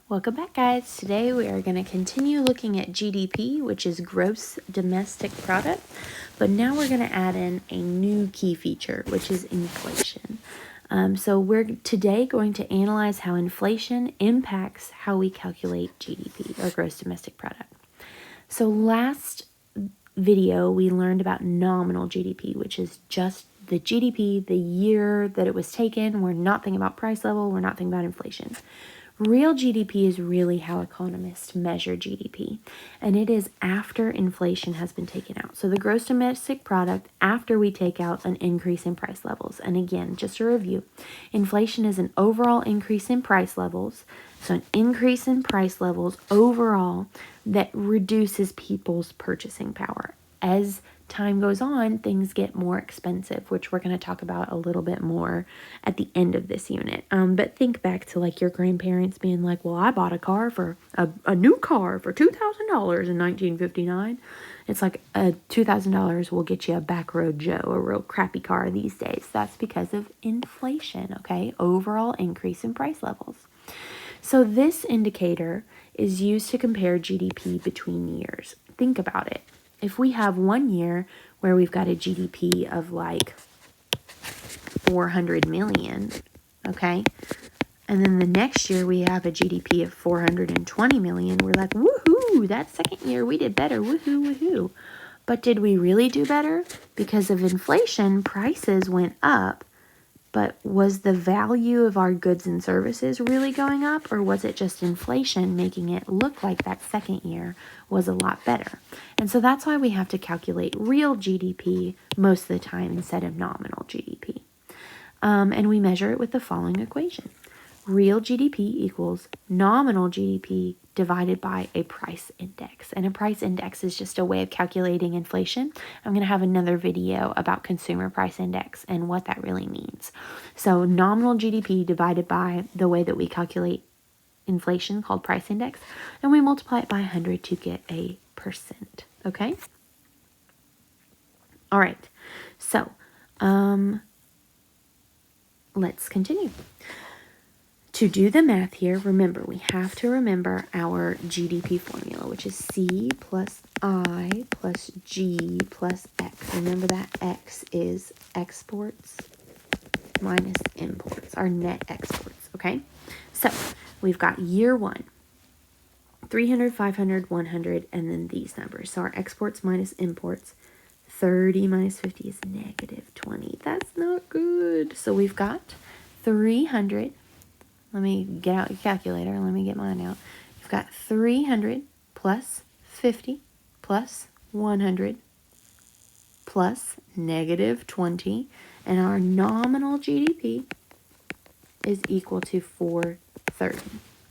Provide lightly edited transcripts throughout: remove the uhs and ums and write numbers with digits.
Welcome back, guys. Today we are going to continue looking at GDP, which is gross domestic product, but now we're going to add in a new key feature, which is inflation. So we're today going to analyze how inflation impacts how we calculate GDP, or gross domestic product. So last video we learned about nominal GDP, which is just the GDP the year that it was taken. We're not thinking about price level, we're not thinking about inflation. Real GDP is really how economists measure GDP, and it is after inflation has been taken out. So the gross domestic product after we take out an increase in price levels. And again, just a review, inflation is an overall increase in price levels. So an increase in price levels overall that reduces people's purchasing power. As time goes on, things get more expensive, which we're going to talk about a little bit more at the end of this unit. But think back to like your grandparents being like, well, I bought a car for a new car for $2,000 in 1959. It's like $2,000 will get you a back road Joe, a real crappy car these days. That's because of inflation, okay? Overall increase in price levels. So this indicator is used to compare GDP between years. Think about it. If we have 1 year where we've got a GDP of like 400 million, okay? And then the next year we have a GDP of 420 million. We're like, woohoo, that second year we did better, woohoo, woohoo. But did we really do better? Because of inflation, prices went up. But was the value of our goods and services really going up, or was it just inflation making it look like that second year was a lot better? And so that's why we have to calculate real GDP most of the time instead of nominal GDP. And we measure it with the following equation. Real GDP equals nominal GDP divided by a price index. And a price index is just a way of calculating inflation. I'm going to have another video about consumer price index and what that really means. So nominal GDP divided by the way that we calculate inflation called price index, and we multiply it by 100 to get a percent. Okay? All right. So, let's continue. To do the math here, remember, we have to remember our GDP formula, which is C plus I plus G plus X. Remember that X is exports minus imports, our net exports, okay? So we've got year one, 300, 500, 100, and then these numbers. So our exports minus imports, 30 minus 50 is negative 20. That's not good. So we've got 300. Let me get out your calculator. Let me get mine out. You've got 300 plus 50 plus 100 plus negative 20. And our nominal GDP is equal to 430.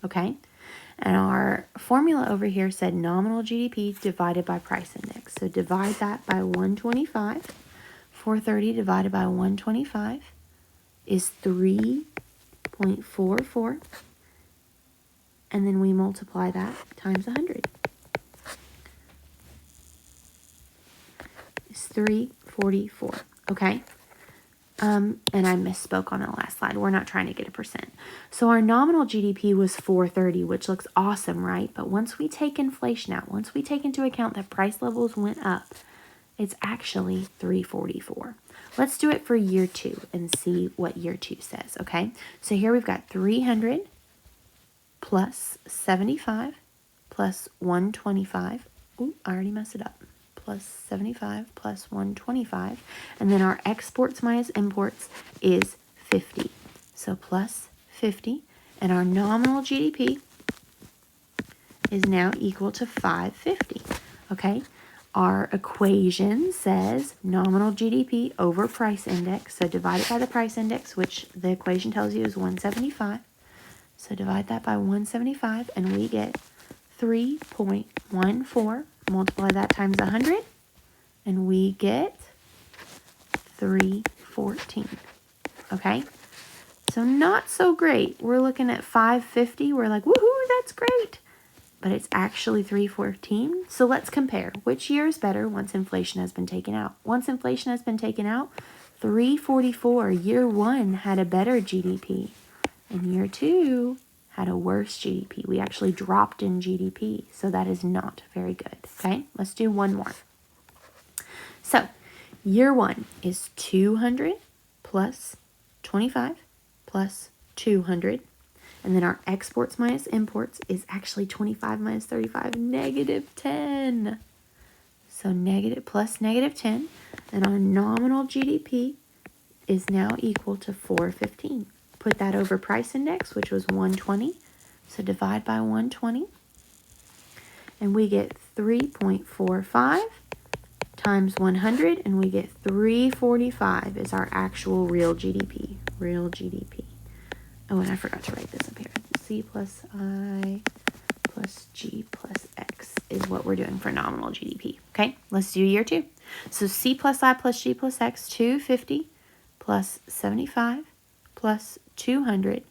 Okay? And our formula over here said nominal GDP divided by price index. So divide that by 125. 430 divided by 125 is 3.44, and then we multiply that times 100. It's 344, okay? And I misspoke on the last slide. We're not trying to get a percent. So our nominal GDP was 430, which looks awesome, right? But once we take inflation out, once we take into account that price levels went up, it's actually 344. Let's do it for year two and see what year two says, okay? So here we've got 300 plus 75 plus 125. Ooh, I already messed it up. Plus 75 plus 125. And then our exports minus imports is 50. So plus 50. And our nominal GDP is now equal to 550, okay? Our equation says nominal GDP over price index. So divide it by the price index, which the equation tells you is 175. So divide that by 175, and we get 3.14. Multiply that times 100, and we get 314. Okay? So not so great. We're looking at 550. We're like, woohoo, that's great. But it's actually 314. So let's compare. Which year is better once inflation has been taken out? Once inflation has been taken out, 344. Year one had a better GDP. And year two had a worse GDP. We actually dropped in GDP, so that is not very good, okay? Let's do one more. So, year one is 200 plus 25 plus 200. And then our exports minus imports is actually 25 minus 35, negative 10. So negative plus negative 10. And our nominal GDP is now equal to 415. Put that over price index, which was 120. So divide by 120. And we get 3.45 times 100. And we get 345 is our actual real GDP. Real GDP. Oh, and I forgot to write this up here. C plus I plus G plus X is what we're doing for nominal GDP. Okay, let's do year two. So C plus I plus G plus X, 250 plus 75 plus 200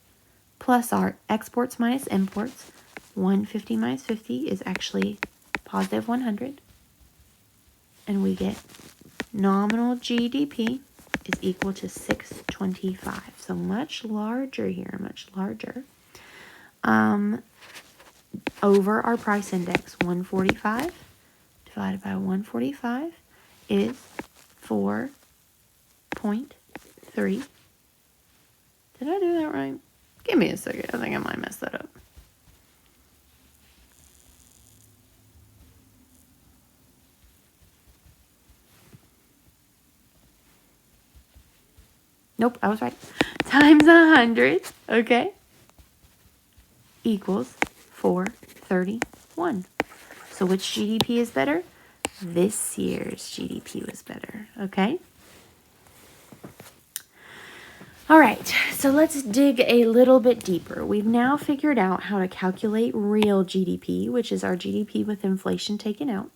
plus our exports minus imports. 150 minus 50 is actually positive 100. And we get nominal GDP is equal to 625. So much larger here, much larger. Over our price index, 145 divided by 145 is 4.3. Did I do that right? Give me a second. I think I might mess that up. Nope, I was right. Times 100, okay, equals 431. So which GDP is better? This year's GDP was better, okay? All right, so let's dig a little bit deeper. We've now figured out how to calculate real GDP, which is our GDP with inflation taken out.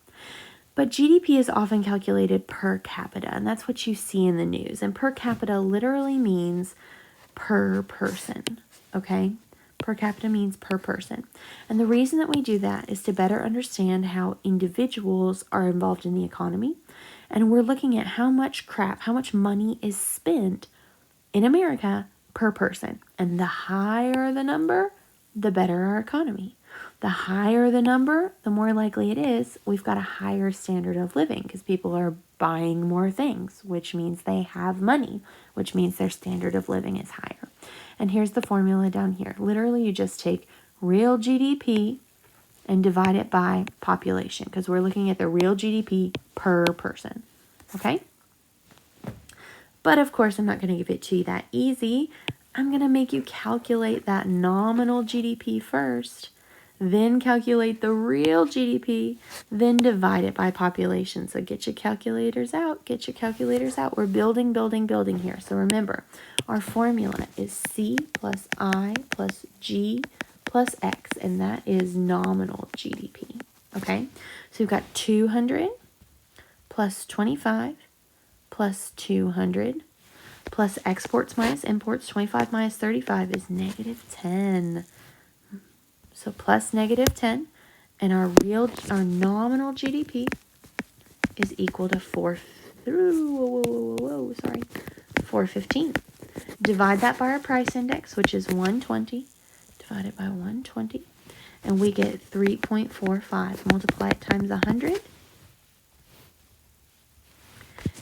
But GDP is often calculated per capita, and that's what you see in the news. And per capita literally means per person, okay? Per capita means per person. And the reason that we do that is to better understand how individuals are involved in the economy. And we're looking at how much money is spent in America per person. And the higher the number, the better our economy. The higher the number, the more likely it is we've got a higher standard of living because people are buying more things, which means they have money, which means their standard of living is higher. And here's the formula down here. Literally, you just take real GDP and divide it by population because we're looking at the real GDP per person, okay? But of course, I'm not going to give it to you that easy. I'm going to make you calculate that nominal GDP first, then calculate the real GDP, then divide it by population. So get your calculators out, get your calculators out. We're building here. So remember, our formula is C plus I plus G plus X, and that is nominal GDP, okay? So we've got 200 plus 25 plus 200 plus exports minus imports, 25 minus 35 is negative 10. So plus negative 10, and our nominal GDP is equal to 415. Divide that by our price index, which is 120, divided by 120, and we get 3.45. Multiply it times 100,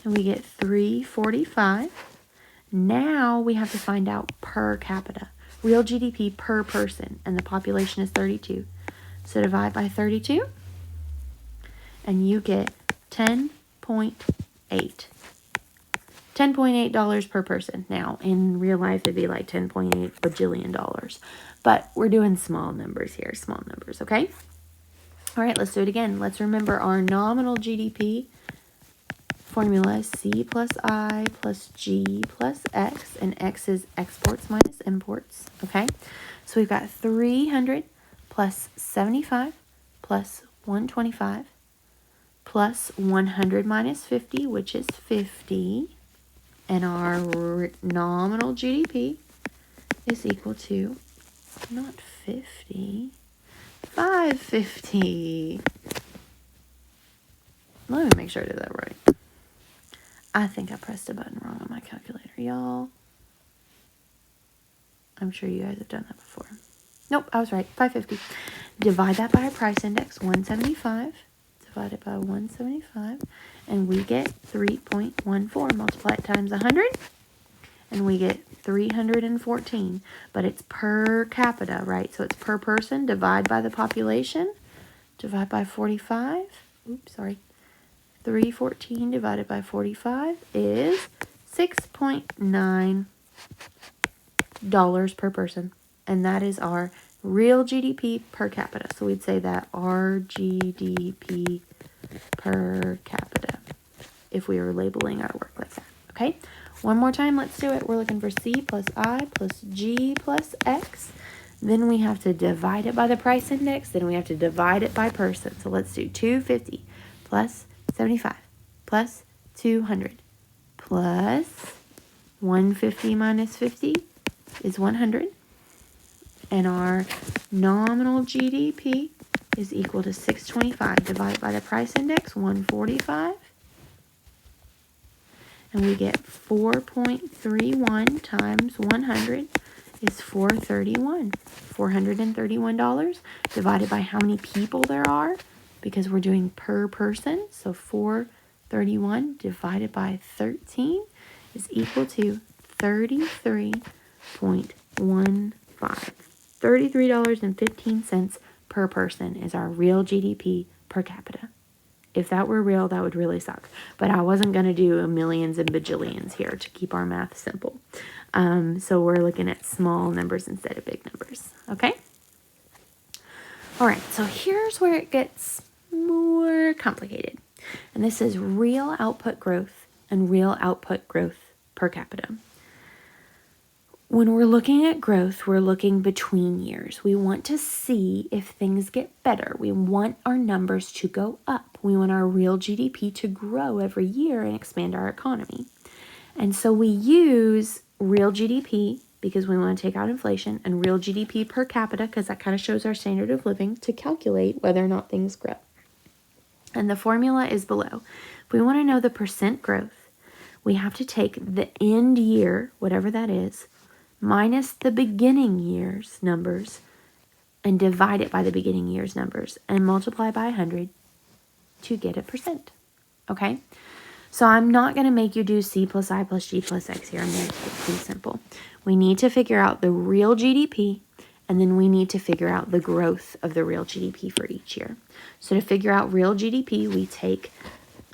and we get 345. Now we have to find out per capita. Real GDP per person, and the population is 32. So divide by 32, and you get 10.8. $10.8 per person. Now, in real life, it'd be like 10.8 bajillion dollars. But we're doing small numbers here, small numbers, okay? All right, let's do it again. Let's remember our nominal GDP formula is C plus I plus G plus X, and X is exports minus imports, okay? So we've got 300 plus 75 plus 125 plus 100 minus 50, which is 50, and our nominal GDP is equal to, not 50, 550. Let me make sure I did that right. I think I pressed a button wrong on my calculator, y'all. I'm sure you guys have done that before. Nope, I was right. 550. Divide that by a price index, 175. Divide it by 175. And we get 3.14. Multiply it times 100. And we get 314. But it's per capita, right? So it's per person. Divide by the population. Divide by 45. Oops, sorry. 314 divided by 45 is $6.9 per person. And that is our real GDP per capita. So we'd say that our GDP per capita if we were labeling our work like that. Okay, one more time, let's do it. We're looking for C plus I plus G plus X. Then we have to divide it by the price index. Then we have to divide it by person. So let's do 250 plus 75 plus 200 plus 150 minus 50 is 100. And our nominal GDP is equal to 625 divided by the price index, 145. And we get 4.31 times 100 is 431. $431 divided by how many people there are, because we're doing per person. So 431 divided by 13 is equal to 33.15. $33.15 per person is our real GDP per capita. If that were real, that would really suck. But I wasn't going to do millions and bajillions here to keep our math simple. So we're looking at small numbers instead of big numbers. Okay? All right, so here's where it gets more complicated. And this is real output growth and real output growth per capita. When we're looking at growth, we're looking between years. We want to see if things get better. We want our numbers to go up. We want our real GDP to grow every year and expand our economy. And so we use real GDP because we want to take out inflation, and real GDP per capita because that kind of shows our standard of living to calculate whether or not things grow. And the formula is below. If we want to know the percent growth, we have to take the end year, whatever that is, minus the beginning year's numbers and divide it by the beginning year's numbers and multiply by 100 to get a percent. Okay? So I'm not going to make you do C plus I plus G plus X here. I'm going to keep it pretty simple. We need to figure out the real GDP, and then we need to figure out the growth of the real GDP for each year. So to figure out real GDP, we take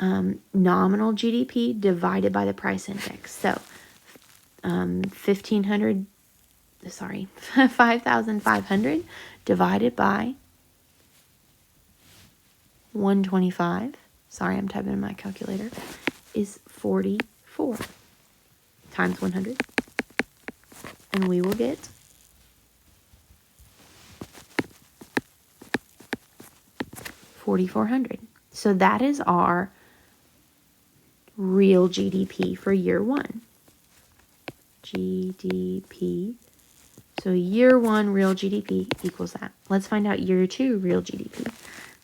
nominal GDP divided by the price index. So 5,500 divided by 125, sorry, I'm typing in my calculator, is 44 times 100. And we will get 4,400. So that is our real GDP for year one. GDP. So year one real GDP equals that. Let's find out year two real GDP.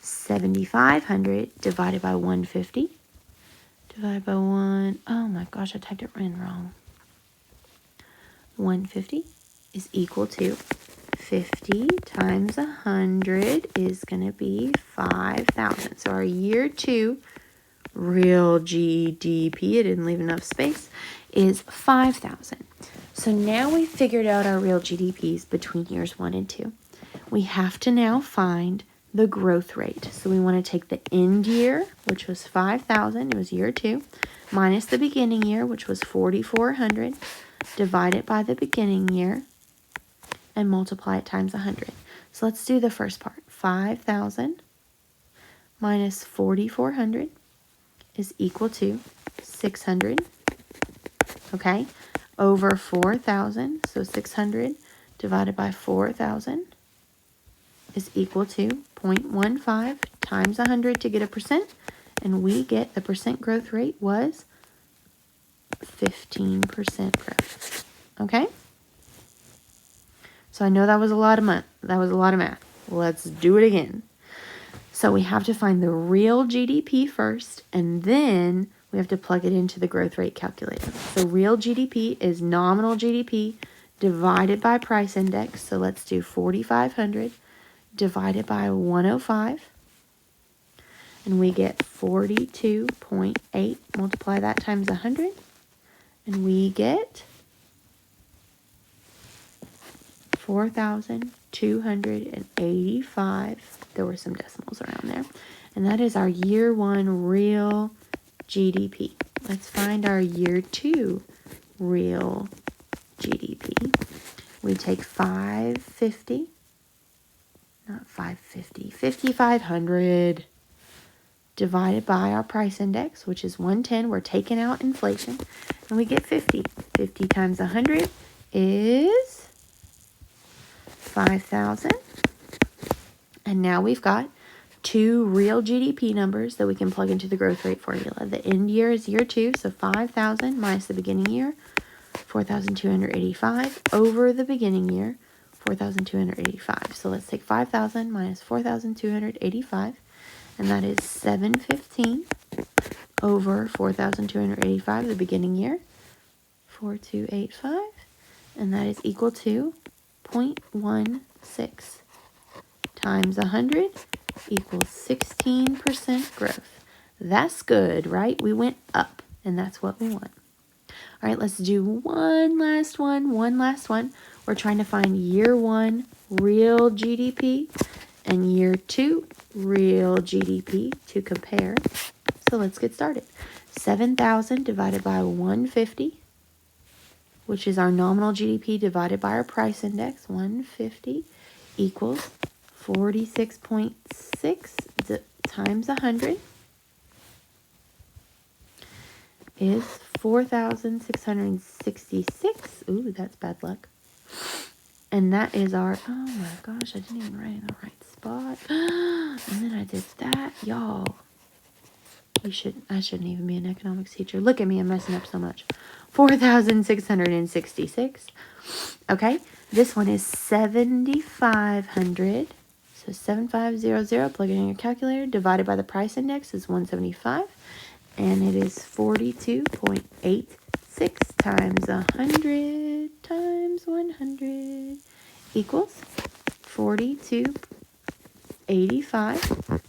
7,500 divided by 150. Divided by oh my gosh, I typed it in wrong. 150 is equal to 50 times 100 is going to be 5,000. So our year two real GDP, I didn't leave enough space, is 5,000. So now we figured out our real GDPs between years 1 and 2. We have to now find the growth rate. So we want to take the end year, which was 5,000, it was year 2, minus the beginning year, which was 4,400, divide it by the beginning year, and multiply it times 100. So let's do the first part. 5,000 minus 4,400 is equal to 600, okay, over 4,000. So 600 divided by 4,000 is equal to 0.15 times 100 to get a percent. And we get the percent growth rate was 15% growth. Okay? So I know that was a lot of math. Let's do it again. So we have to find the real GDP first, and then we have to plug it into the growth rate calculator. So real GDP is nominal GDP divided by price index. So let's do 4,500 divided by 105. And we get 42.8. Multiply that times 100. And we get 4,285. There were some decimals around there. And that is our year one real GDP. Let's find our year two real GDP. We take 550, not 550, 5,500 divided by our price index, which is 110. We're taking out inflation, and we get 50. 50 times 100 is 5,000. And now we've got two real GDP numbers that we can plug into the growth rate formula. The end year is year two, so 5,000 minus the beginning year, 4,285 over the beginning year, 4,285. So let's take 5,000 minus 4,285, and that is 715 over 4,285, the beginning year, 4,285, and that is equal to 0.16 times 100 equals 16% growth. That's good, right? We went up, and that's what we want. All right, let's do one last one. We're trying to find year one real GDP and year two real GDP to compare. So let's get started. 7,000 divided by 150, which is our nominal GDP divided by our price index, 150 equals 46.6 times 100 is 4,666. Ooh, that's bad luck. And that is our, oh my gosh, I didn't even write in the right spot. And then I did that. Y'all, I shouldn't even be an economics teacher. Look at me, I'm messing up so much. 4,666. Okay, this one is 7,500. So 7,500, plug it in your calculator, divided by the price index is 175. And it is 42.86 times 100 times 100 equals 42.85.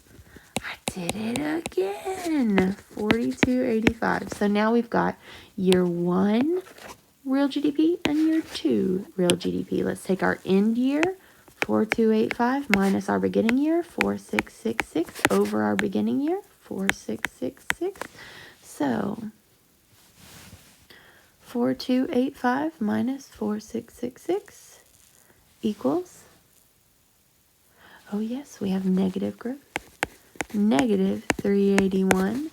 I did it again. 42.85. So now we've got year one real GDP and year two real GDP. Let's take our end year, 4285, minus our beginning year, 4666, over our beginning year, 4666. So 4285 minus 4666 equals, oh yes, we have negative growth. Negative 381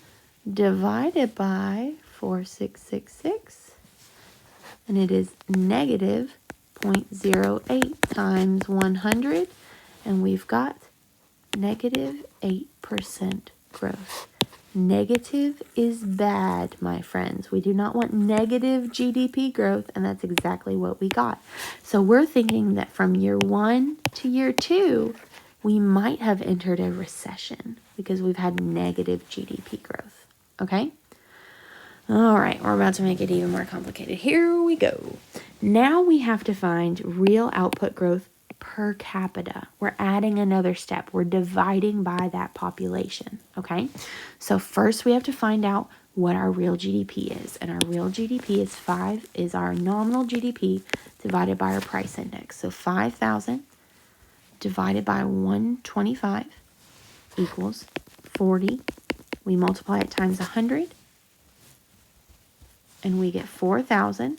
divided by 4666, and it is negative 0.08 times 100, and we've got negative 8% growth. Negative is bad, my friends. We do not want negative GDP growth, and that's exactly what we got. So we're thinking that from year one to year two, we might have entered a recession because we've had negative GDP growth. Okay? All right, we're about to make it even more complicated. Here we go. Now we have to find real output growth per capita. We're adding another step. We're dividing by that population, okay? So first we have to find out what our real GDP is. And our real GDP is our nominal GDP divided by our price index. So 5,000 divided by 125 equals 40. We multiply it times 100, and we get 4,000.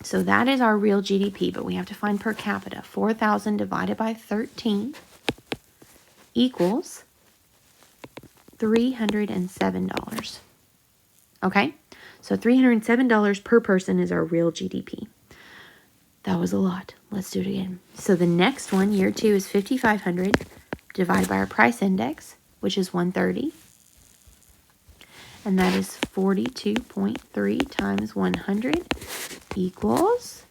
So that is our real GDP, but we have to find per capita. 4,000 divided by 13 equals $307. Okay? So $307 per person is our real GDP. That was a lot. Let's do it again. So the next one, year two, is 5,500 divided by our price index, which is 130. And that is 42.3 times 100 equals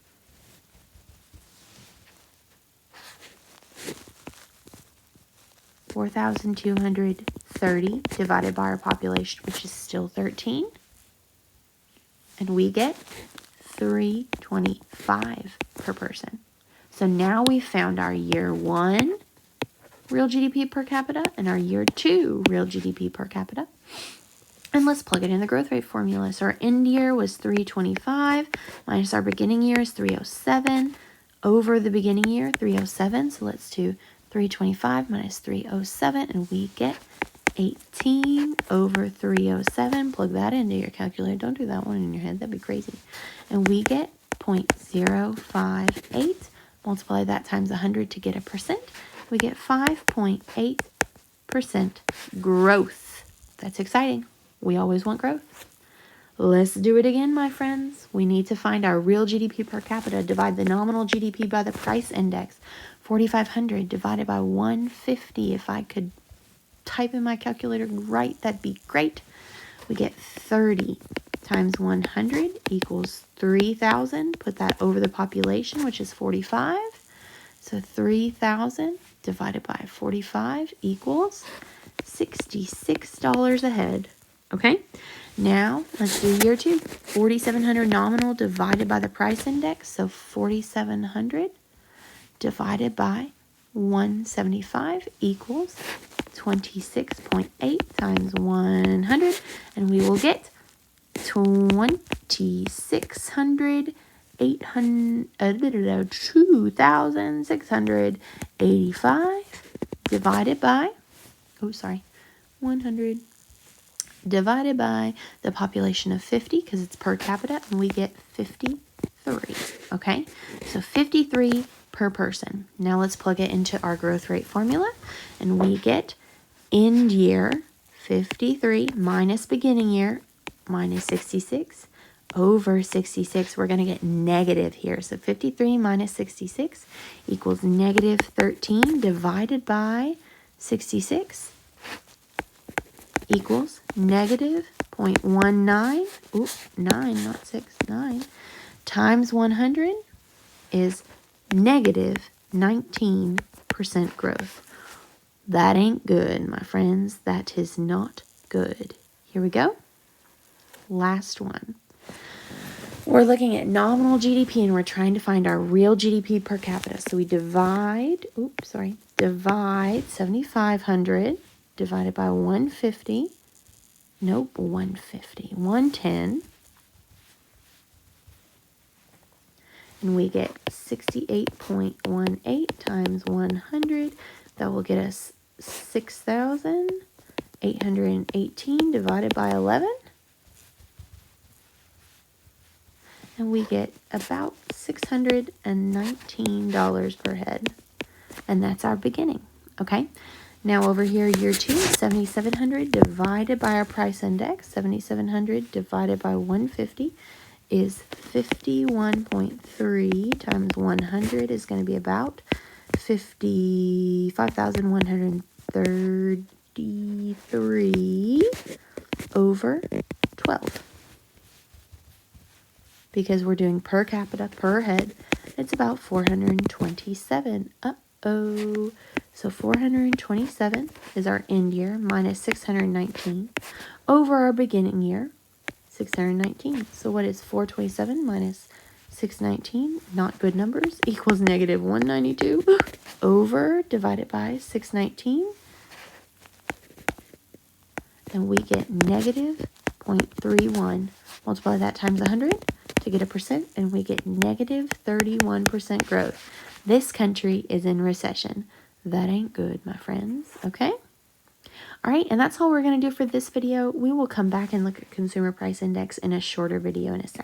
4,230 divided by our population, which is still 13. And we get 325 per person. So now we found our year 1 real GDP per capita and our year 2 real GDP per capita. And let's plug it in the growth rate formula. So our end year was 325 minus our beginning year is 307 over the beginning year, 307. So let's do 325 minus 307 and we get 18 over 307. Plug that into your calculator. Don't do that one in your head. That'd be crazy. And we get 0.058. Multiply that times 100 to get a percent. We get 5.8% growth. That's exciting. We always want growth. Let's do it again, my friends. We need to find our real GDP per capita. Divide the nominal GDP by the price index. 4,500 divided by 150. If I could type in my calculator right, that'd be great. We get 30 times 100 equals 3,000. Put that over the population, which is 45. So 3,000 divided by 45 equals $66 a head. Okay, now let's do year 2. 4,700 nominal divided by the price index. So 4,700 divided by 175 equals 26.8 times 100. And we will get 2,685 divided by, 100 divided by the population of 50 because it's per capita, and we get 53. Okay, so 53 per person. Now let's plug it into our growth rate formula, and we get end year 53 minus beginning year minus 66 over 66. We're going to get negative here. So 53 minus 66 equals negative 13 divided by 66 equals negative 0.19. Oops, 9, not 6, 9. Times 100 is negative 19% growth. That ain't good, my friends. That is not good. Here we go. Last one. We're looking at nominal GDP and we're trying to find our real GDP per capita. So we divide 7,500 divided by 150. Nope, 150. 110. And we get 68.18 times 100. That will get us 6,818 divided by 11. And we get about $619 per head. And that's our beginning, okay? Now over here, year 2, 7,700 divided by our price index. 7,700 divided by 150 is 51.3 times 100 is going to be about 55,133 over 12. Because we're doing per capita, per head, it's about 427. Uh-oh. So 427 is our end year minus 619 over our beginning year, 619. So what is 427 minus 619? Not good numbers. Equals negative 192 over divided by 619. And we get negative 0.31. Multiply that times 100 to get a percent, and we get negative 31% growth. This country is in recession. That ain't good, my friends, okay? All right, and that's all we're going to do for this video. We will come back and look at consumer price index in a shorter video in a second.